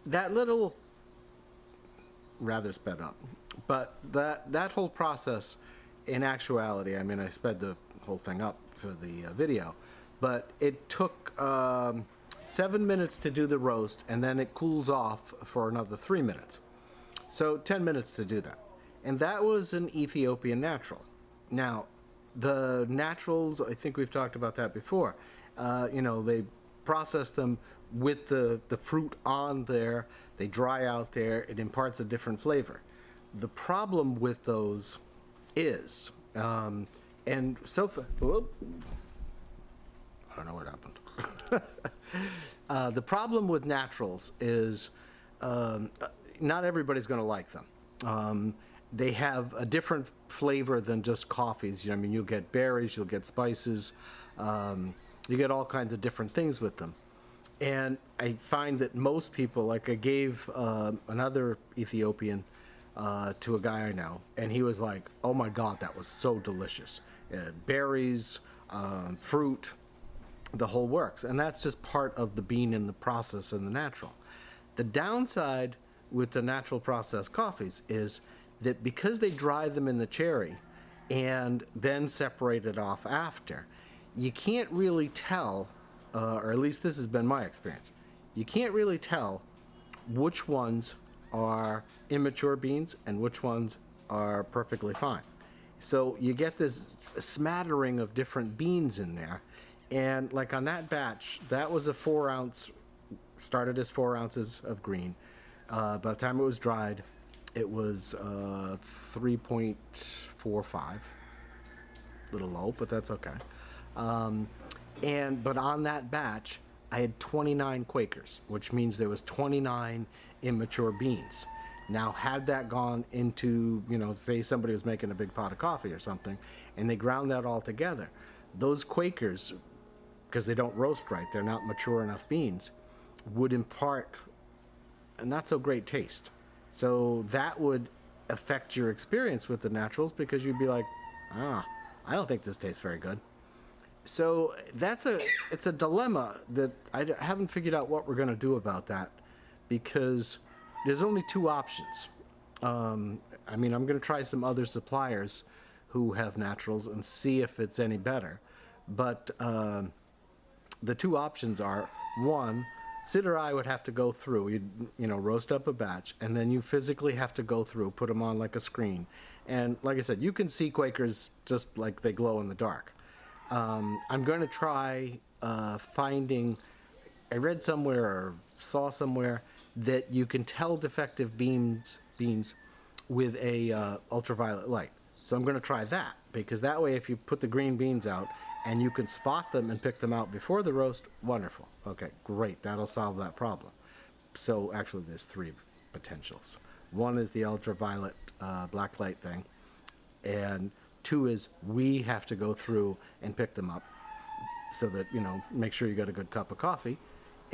that little, rather sped up, but that whole process, in actuality, I mean, I sped the whole thing up for the video, but it took 7 minutes to do the roast, and then it cools off for another 3 minutes. So 10 minutes to do that. And that was an Ethiopian natural. Now, the naturals, I think we've talked about that before. You know, they process them with the fruit on there, they dry out there, it imparts a different flavor. The problem with those is, and so far, whoop, I don't know what happened. The problem with naturals is not everybody's going to like them. They have a different flavor than just coffees. You know, I mean, you'll get berries, you'll get spices, you get all kinds of different things with them. And I find that most people, like I gave another Ethiopian to a guy I know, and he was like, oh my God, that was so delicious. Berries, fruit, the whole works. And that's just part of the bean in the process and the natural. The downside with the natural processed coffees is that because they dry them in the cherry and then separate it off after, you can't really tell, or at least this has been my experience, you can't really tell which ones are immature beans and which ones are perfectly fine. So you get this smattering of different beans in there. And like on that batch, that was a 4 ounce, started as 4 ounces of green. By the time it was dried, it was 3.45. A little low, but that's okay. But on that batch, I had 29 Quakers, which means there was 29 immature beans. Now, had that gone into, you know, say somebody was making a big pot of coffee or something, and they ground that all together, those Quakers, because they don't roast right, they're not mature enough beans, would impart a not so great taste. So that would affect your experience with the naturals, because you'd be like, I don't think this tastes very good. So it's a dilemma that I haven't figured out what we're going to do about that, because there's only 2 options. I mean, I'm going to try some other suppliers who have naturals and see if it's any better. But the 2 options are, one, Sid or I would have to go through, you know, roast up a batch, and then you physically have to go through, put them on like a screen. And like I said, you can see Quakers just like they glow in the dark. I'm going to try finding, I read somewhere or saw somewhere that you can tell defective beans with a ultraviolet light. So I'm going to try that, because that way if you put the green beans out and you can spot them and pick them out before the roast, wonderful. Okay, great, that'll solve that problem. So actually there's 3 potentials. One is the ultraviolet black light thing, and 2 is we have to go through and pick them up so that, you know, make sure you got a good cup of coffee.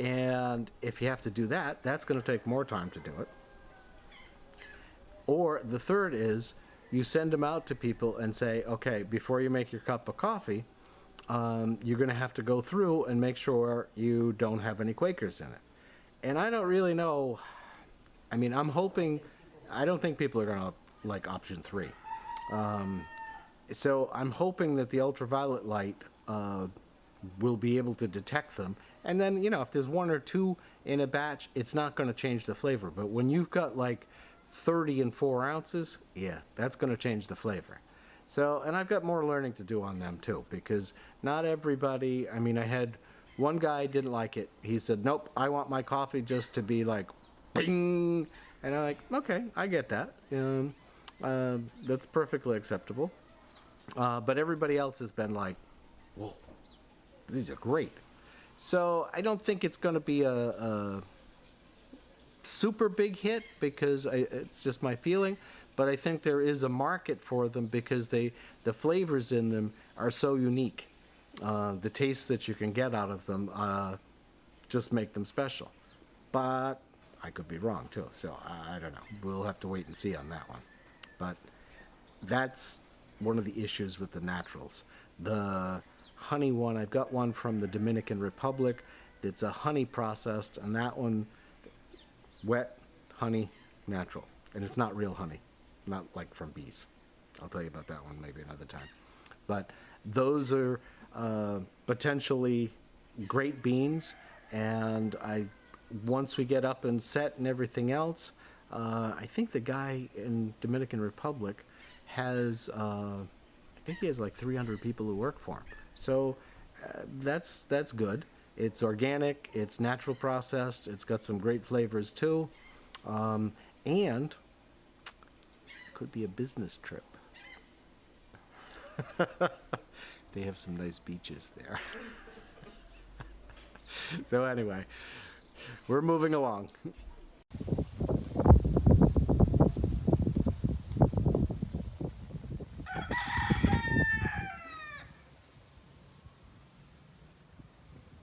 And if you have to do that, that's going to take more time to do it. Or the third is you send them out to people and say, okay, before you make your cup of coffee, you're going to have to go through and make sure you don't have any Quakers in it. And I don't really know. I mean, I'm hoping, I don't think people are going to like option 3. So I'm hoping that the ultraviolet light will be able to detect them. And then, you know, if there's 1 or 2 in a batch, it's not going to change the flavor. But when you've got like 30 and 4 ounces, yeah, that's going to change the flavor. So, and I've got more learning to do on them too, because not everybody, I mean, I had one guy didn't like it. He said, nope, I want my coffee just to be like, bing. And I'm like, okay, I get that. That's perfectly acceptable. But everybody else has been like, whoa, these are great. So I don't think it's going to be a super big hit, because it's just my feeling. But I think there is a market for them, because the flavors in them are so unique. The taste that you can get out of them just make them special. But I could be wrong too, so I don't know. We'll have to wait and see on that one. But that's one of the issues with the naturals. The honey one, I've got one from the Dominican Republic that's a honey processed, and that one, wet honey, natural. And it's not real honey, not like from bees. I'll tell you about that one maybe another time. But those are potentially great beans, and once we get up and set and everything else, I think the guy in Dominican Republic has, I think he has like 300 people who work for him. So that's good. It's organic, it's natural processed, it's got some great flavors too, and could be a business trip. They have some nice beaches there. So anyway, we're moving along.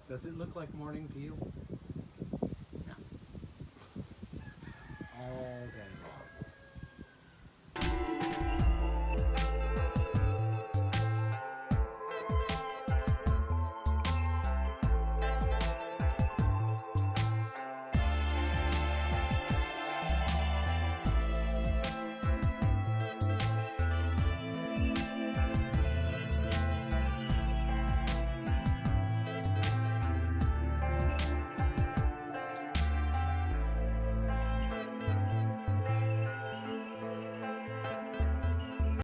Does it look like morning to you?